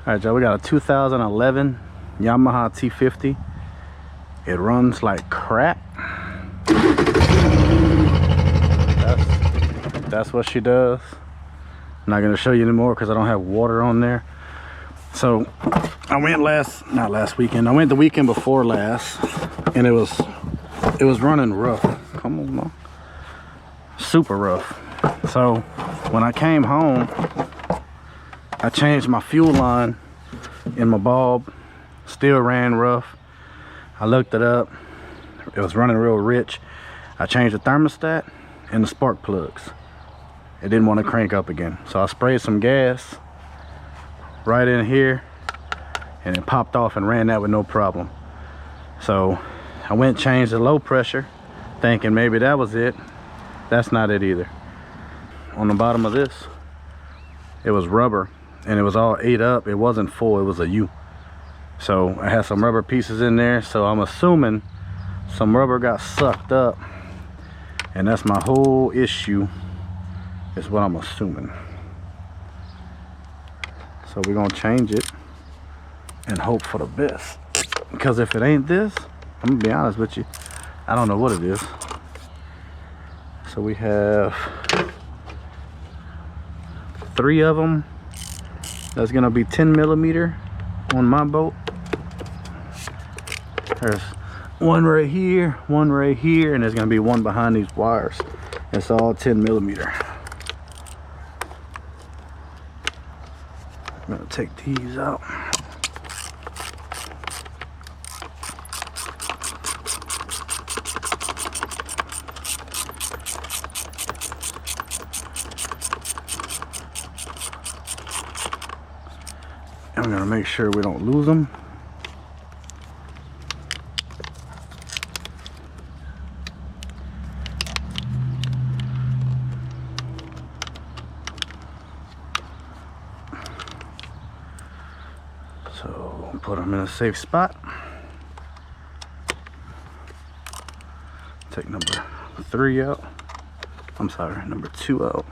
Alright, y'all, we got a 2011 Yamaha T50. It runs like crap. That's what she does. I'm not gonna show you anymore because I don't have water on there. So I went not last weekend, I went the weekend before last, and it was running rough. Come on now. Super rough. So when I came home, I changed my fuel line in my bulb. Still ran rough. I looked it up. It was running real rich. I changed the thermostat and the spark plugs. It didn't want to crank up again. So I sprayed some gas right in here, and it popped off and ran that with no problem. So I went and changed the low pressure, thinking maybe that was it. That's not it either. On the bottom of this, it was rubber, and it was all ate up. It wasn't full, it was a U. So I had some rubber pieces in there, so I'm assuming some rubber got sucked up, and that's my whole issue, is what I'm assuming. So we're gonna change it and hope for the best, because if it ain't this, I'm gonna be honest with you, I don't know what it is. So we have 3 of them. That's gonna be 10 millimeter on my boat. There's one right here, one right here, and there's gonna be one behind these wires. It's all 10 millimeter. I'm gonna take these out. I'm gonna make sure we don't lose them. So put them in a safe spot. Take number 3 out. I'm sorry, number 2 out.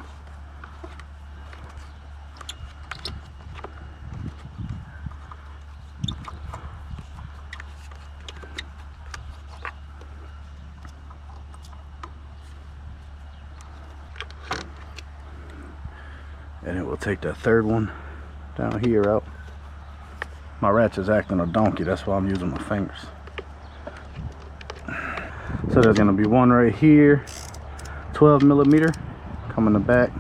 And it will take that 3rd one down here out. My ratchet's acting a donkey, that's why I'm using my fingers. So there's gonna be one right here, 12 millimeter, come in the back.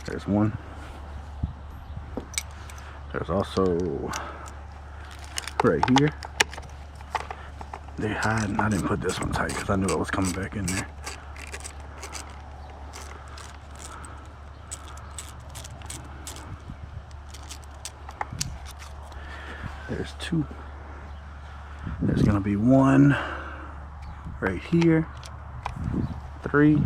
There's one. There's also right here. They hide. I didn't put this one tight because I knew it was coming back in there. There's 2. There's gonna be 1 right here. 3.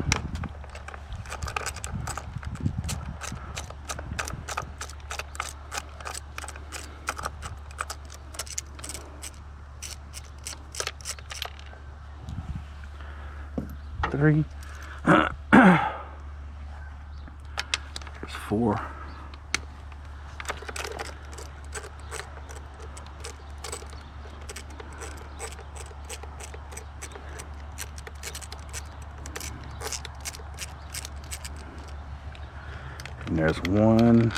There's 4. And there's 1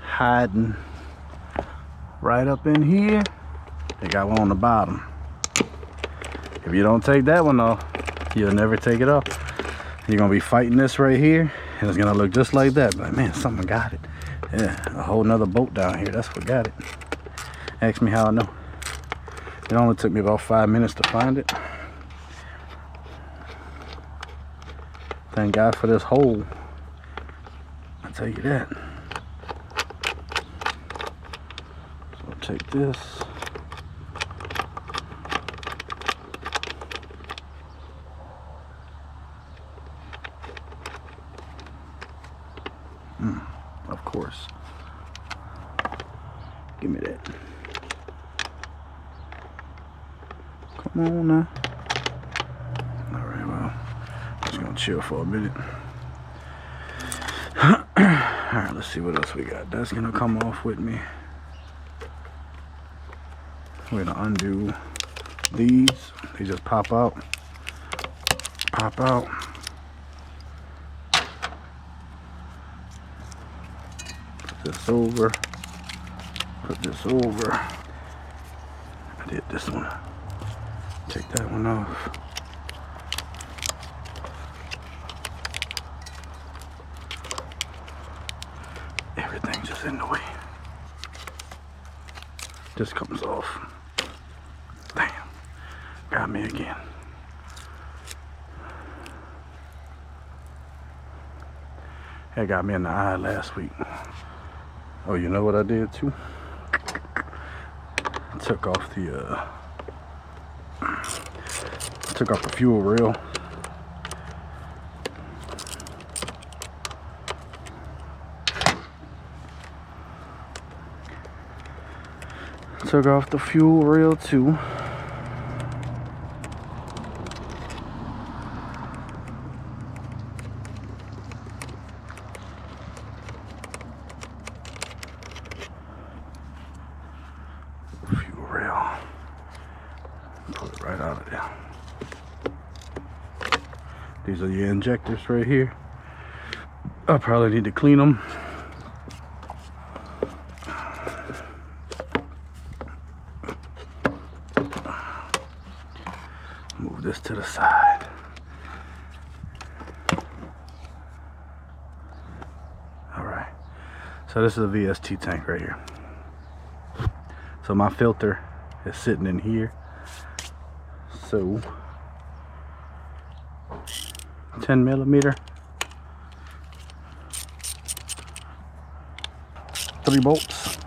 hiding right up in here. They got one on the bottom. If you don't take that one off, you'll never take it off. You're gonna be fighting this right here, and it's gonna look just like that. But man, something got it. Yeah, a whole nother boat down here. That's what got it. Ask me how I know. It only took me about 5 minutes to find it. Thank God for this hole. I'll tell you that. So I'll take this. Of course. Give me that. Come on now. Alright, well, I'm just gonna chill for a minute. Alright, let's see what else we got. That's gonna come off with me. We're gonna undo these. They just pop out. Pop out. Put this over. Put this over. I did this one. Take that one off. Everything's just in the way. This comes off. Damn. Got me again. That got me in the eye last week. Oh, you know what I did too? I took off the fuel rail. Took off the fuel rail too. Fuel rail. Pull it right out of there. These are your injectors right here. I probably need to clean them. Move this to the side. All right. So this is a VST tank right here. So my filter is sitting in here. So 10 millimeter, 3 bolts.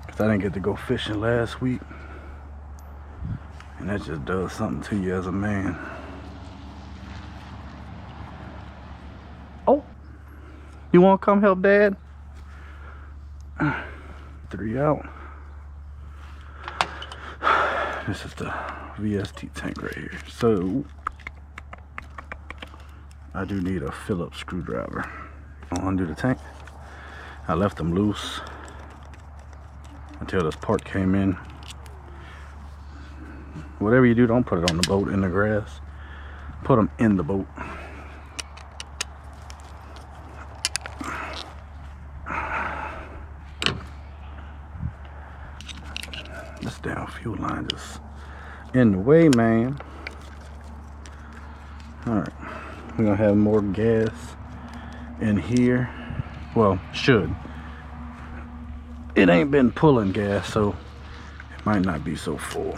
Cause I didn't get to go fishing last week, and that just does something to you as a man. Oh, you want to come help Dad? 3 out. This is the VST tank right here. So I do need a Phillips screwdriver. I'll undo the tank. I left them loose until this part came in. Whatever you do, don't put it on the boat in the grass. Put them in the boat. This damn fuel line just in the way, man. Alright, we're gonna have more gas in here. Well, should. It ain't been pulling gas, so it might not be so full.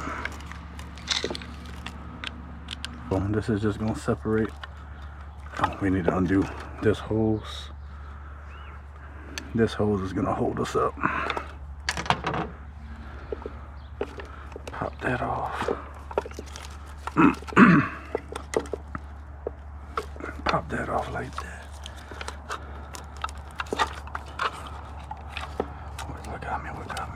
So this is just gonna separate. Oh, we need to undo this hose. This hose is gonna hold us up. Pop that off. Pop that off like that. What got me? What got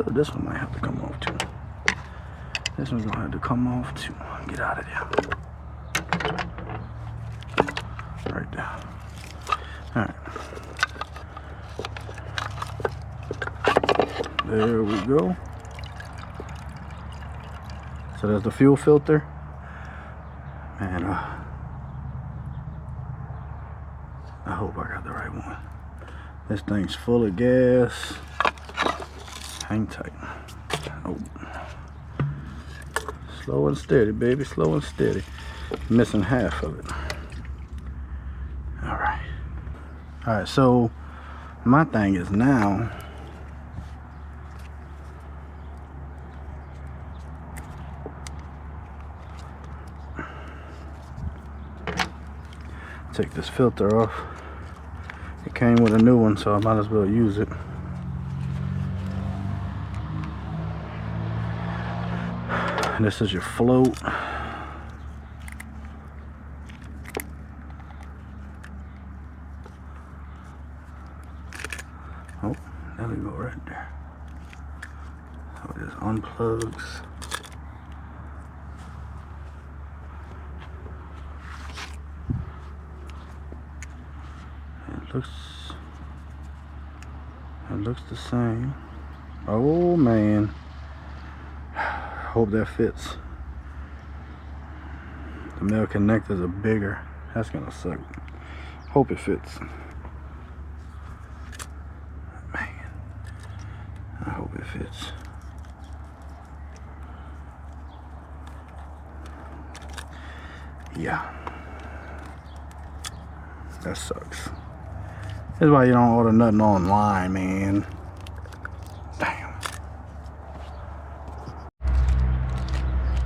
me? This one might have to come off too. This one's gonna have to come off too. Get out of there. Right there. Alright. There we go. So there's the fuel filter. And I hope I got the right one. This thing's full of gas. Hang tight. Oh. Slow and steady, baby. Slow and steady. Missing half of it. Alright. Alright, so my thing is now take this filter off. It came with a new one, so I might as well use it. And this is your float. There we go, right there. So it just unplugs. It looks the same. Oh man. Hope that fits. The male connectors are bigger. That's gonna suck. Hope it fits. Man, I hope it fits. Yeah. That sucks. That's why you don't order nothing online, man. Damn.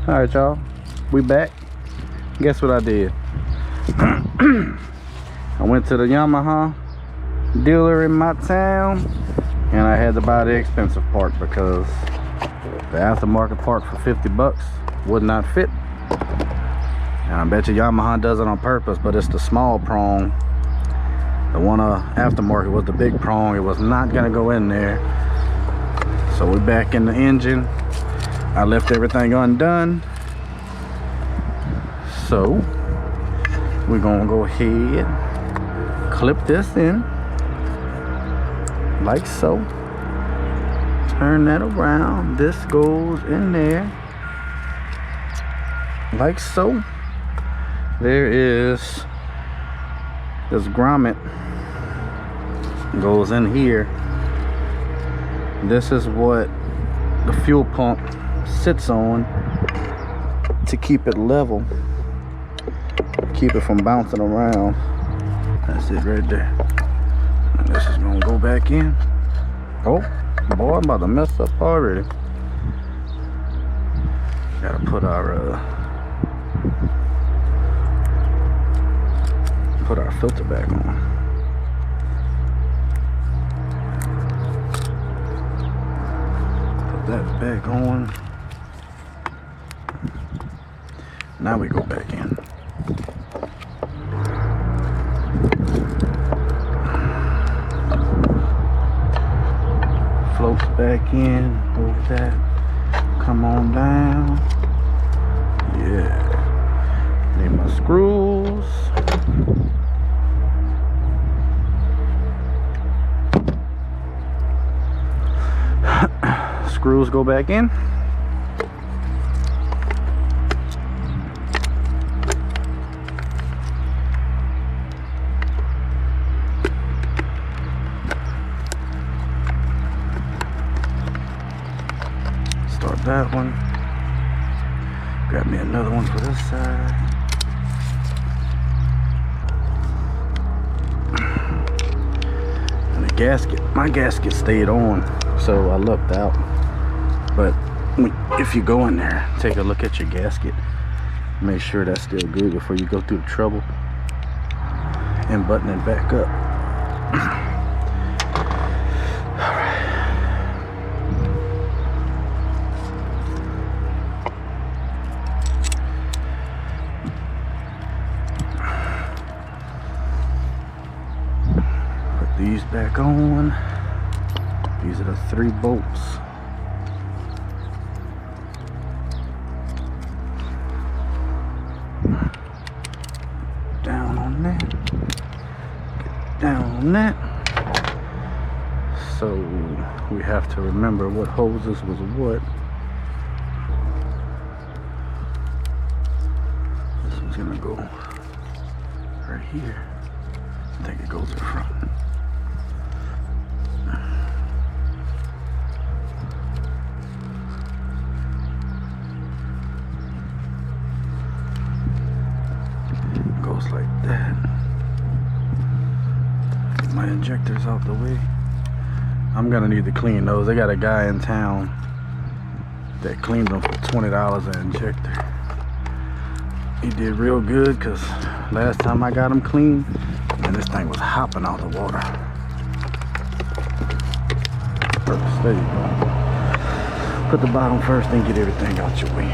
Alright, y'all. We back. Guess what I did? I went to the Yamaha dealer in my town and I had to buy the expensive part because the aftermarket part for 50 bucks would not fit. And I bet you Yamaha does it on purpose, but it's the small prong. The one aftermarket was the big prong. It was not gonna go in there. So we're back in the engine. I left everything undone. So we're gonna go ahead, clip this in like so. Turn that around. This goes in there like so. There is this grommet goes in here. This is what the fuel pump sits on to keep it level, keep it from bouncing around. That's it right there. And this is gonna go back in. Oh boy, I'm about to mess up already. Gotta put our filter back on. Put that back on. Now we go back in. Floats back in. Move that. Come on down. Yeah. Need my screws. Screws go back in. Start that one. Grab me another one for this side. And the gasket, my gasket stayed on, so I looked out. But if you go in there, take a look at your gasket. Make sure that's still good before you go through the trouble and button it back up. All right. Put these back on. These are the 3 bolts. Down on that. Get down on that. So we have to remember what hoses was what. This one's gonna go right here. I think it goes in front. Goes like that. Get my injectors out the way. I'm gonna need to clean those. They got a guy in town that cleaned them for $20 an injector. He did real good because last time I got him clean, and this thing was hopping out the water. First, there you go. Put the bottom first, then get everything out your way,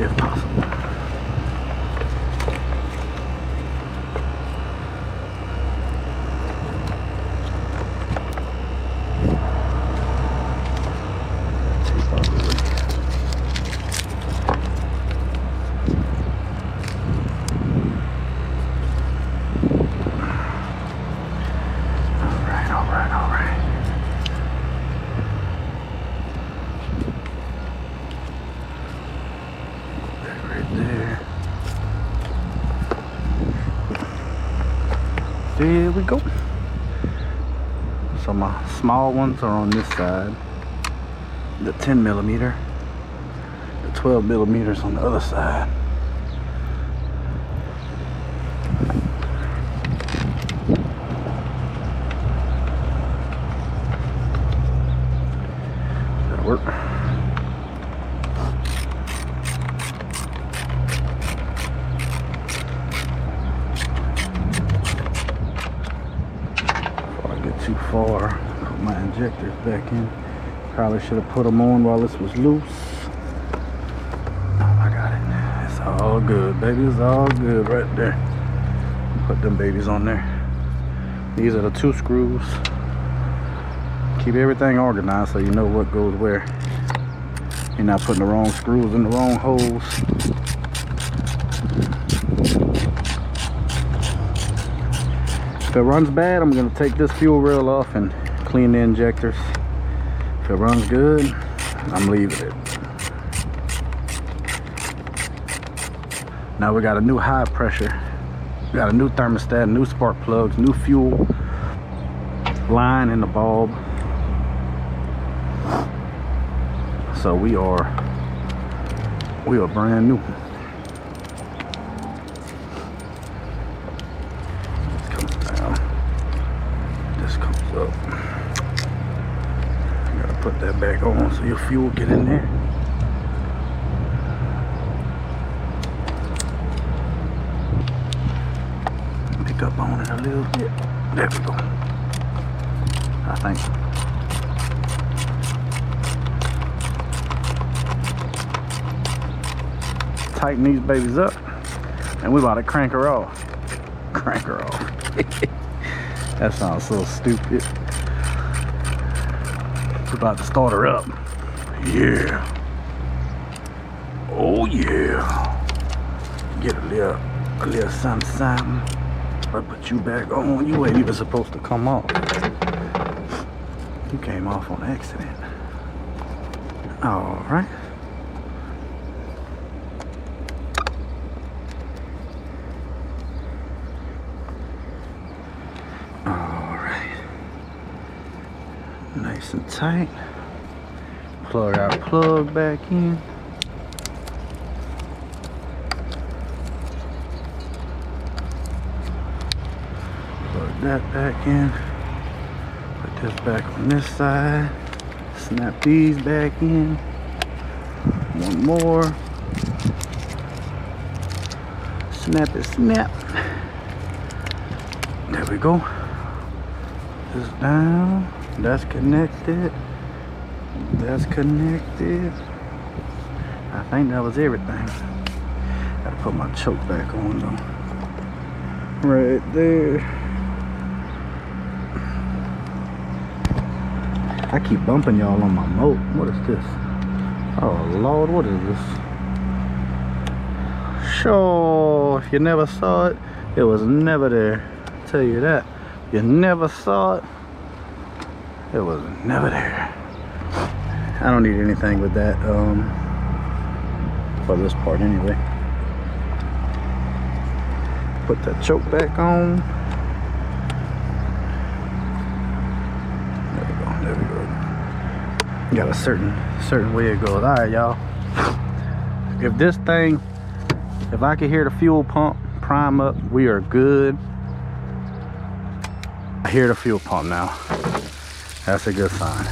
if possible. There we go. So my small ones are on this side. The 10 millimeter. The 12 millimeters on the other side. That'll work. Too far, put my injectors back in. Probably should have put them on while this was loose. Oh, I got it. It's all good, baby. It's all good right there. Put them babies on there. These are the 2 screws. Keep everything organized so you know what goes where. You're not putting the wrong screws in the wrong holes. If it runs bad, I'm going to take this fuel rail off and clean the injectors. If it runs good, I'm leaving it. Now we got a new high pressure. We got a new thermostat, new spark plugs, new fuel line in the bulb. So we are brand new. Up. You gotta put that back on so your fuel get in there. Pick up on it a little bit. There we go. I think. Tighten these babies up, and we about to crank her off. Crank her off. That sounds so stupid. We're about to start her up. Yeah. Oh yeah. Get a little something. I put you back on. You ain't even supposed to come off. You came off on accident. All right. Nice and tight. Plug our plug back in. Plug that back in. Put this back on this side. Snap these back in. One more. Snap it, snap. There we go. This down. That's connected. That's connected. I think that was everything. Gotta put my choke back on though. Right there. I keep bumping y'all on my moat. What is this? Oh Lord, what is this? Sure, if you never saw it, it was never there. I'll tell you that. You never saw it. It was never there. I don't need anything with that for this part anyway. Put that choke back on. There we go, there we go. Got a certain way it goes. All right, y'all. If this thing, if I can hear the fuel pump prime up, we are good. I hear the fuel pump now. That's a good sign.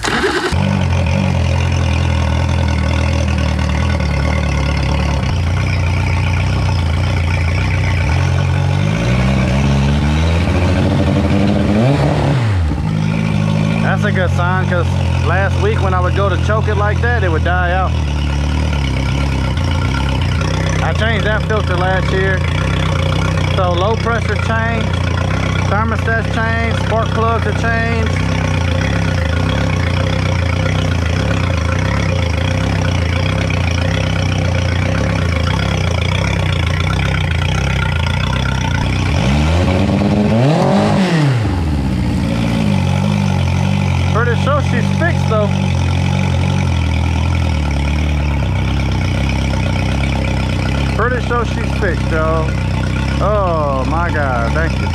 That's a good sign, because last week when I would go to choke it like that, it would die out. I changed that filter last year. So low pressure changed, thermostats changed, spark plugs are changed. Pretty sure she's fixed though. Pretty sure she's fixed, y'all. Oh my God, thank you.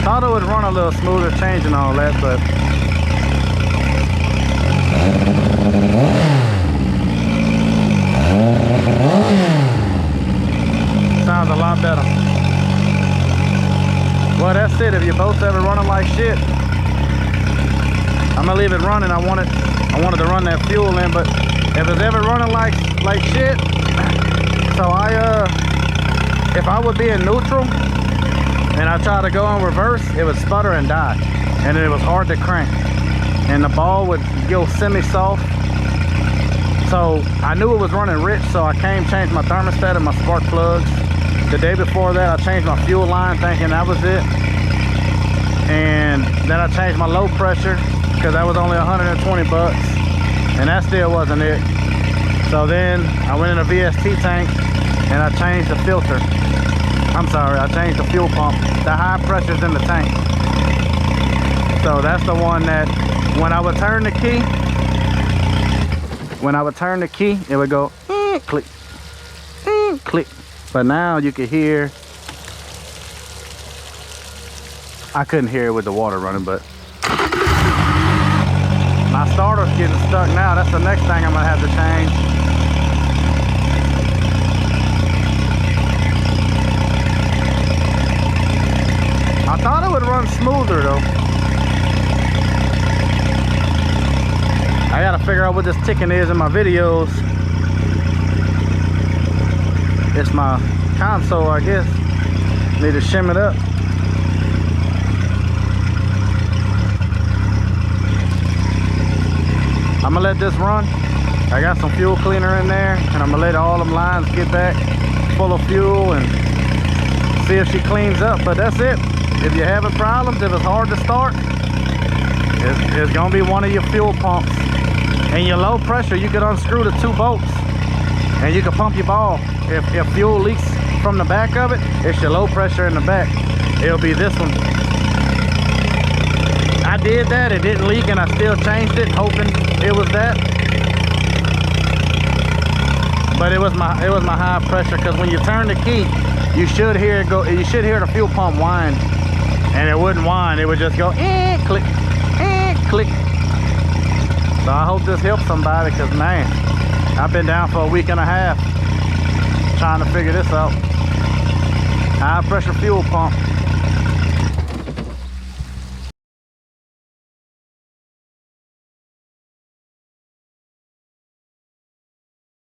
thought it would run a little smoother changing all that, but sounds a lot better. Well, that's it. If you're both ever running like shit, I'm gonna leave it running. I wanted to run that fuel in, but if it's ever running like shit, so if I would be in neutral and I try to go in reverse, it would sputter and die, and it was hard to crank, and the ball would go semi-soft. So I knew it was running rich, so I changed my thermostat and my spark plugs. The day before that, I changed my fuel line thinking that was it, and then I changed my low pressure because that was only 120 bucks, and that still wasn't it. So then I went in a VST tank and I changed the filter. I'm sorry, I changed the fuel pump. The high pressure's in the tank. So that's the one that when I would turn the key, it would go click, click. But now you can hear, I couldn't hear it with the water running, but my starter's getting stuck now. That's the next thing I'm gonna have to change. I thought it would run smoother though. I gotta figure out what this ticking is in my videos. It's my console, I guess. Need to shim it up. I'm gonna let this run. I got some fuel cleaner in there, and I'm gonna let all them lines get back full of fuel and see if she cleans up. But that's it. If you're having problems, if it's hard to start, it's gonna be one of your fuel pumps. And your low pressure, you could unscrew the 2 bolts and you can pump your ball. If fuel leaks from the back of it, it's your low pressure in the back. It'll be this one. I did that, it didn't leak, and I still changed it, hoping it was that. But it was my high pressure, because when you turn the key, you should hear it go. You should hear the fuel pump whine, and it wouldn't whine. It would just go click, click. So I hope this helps somebody, because man, I've been down for a week and a half trying to figure this out. High pressure fuel pump.